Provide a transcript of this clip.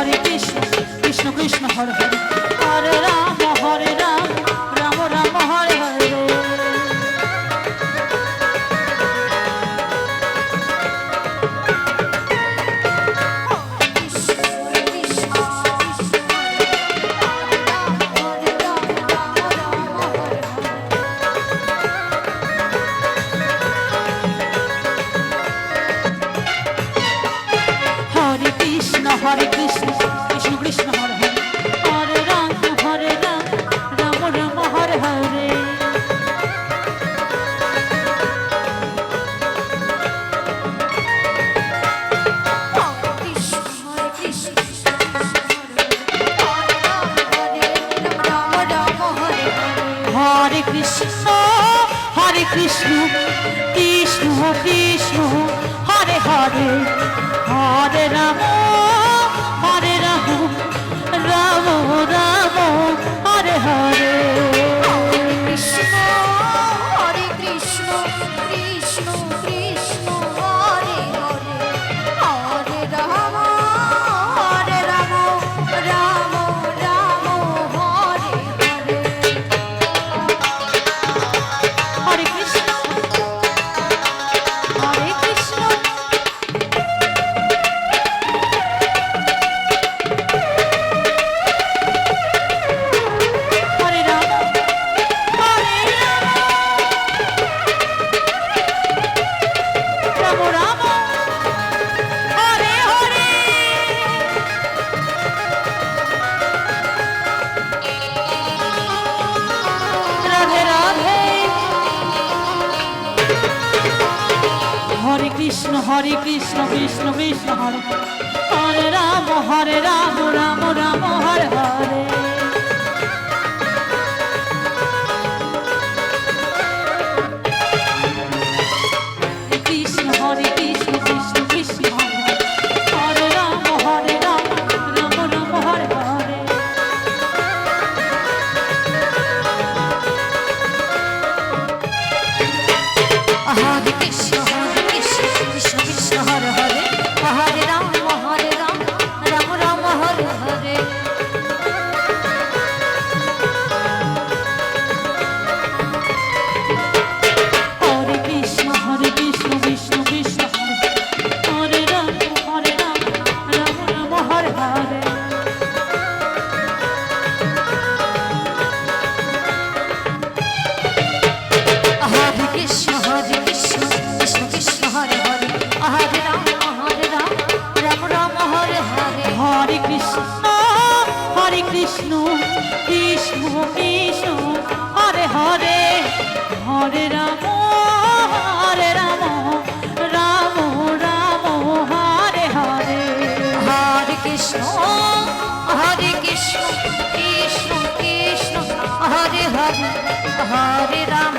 Hare Krishna Krishna Krishna Hare Hare Hare Ram Ram Ram Hare Hare Hare Krishna Krishna Krishna Hare Hare Hare Ram Ram Ram Hare Hare Hare Krishna Krishna Krishna Hare Hare Hare Ram Ram Ram Hare Hare Krishna Krishna Krishna Hare Hare Hare Ram Ram Ram Hare Hare Hare Krishna Hare Krishna Hare Krishna Krishna Krishna Hare Hare Ram Ram Ram Hare Hare Krishna Hare Krishna Krishna Krishna Hare Ram Ram Ram Hare Hare Hare Krishna Krishna Krishna Hare Hare Hare Ram Ram Ram Hare Hare Hare Krishna Krishna Krishna Hare Ram Ram Ram Hare Hare Hare Krishna Krishna Krishna Hare Hare Hare Ram Ram Ram Hare Hare Hare Krishna Krishna Krishna Hare Hare Hare Ram Ram Ram Hare Hare Hare Krishna Krishna Krishna Hare Hare Hare Ram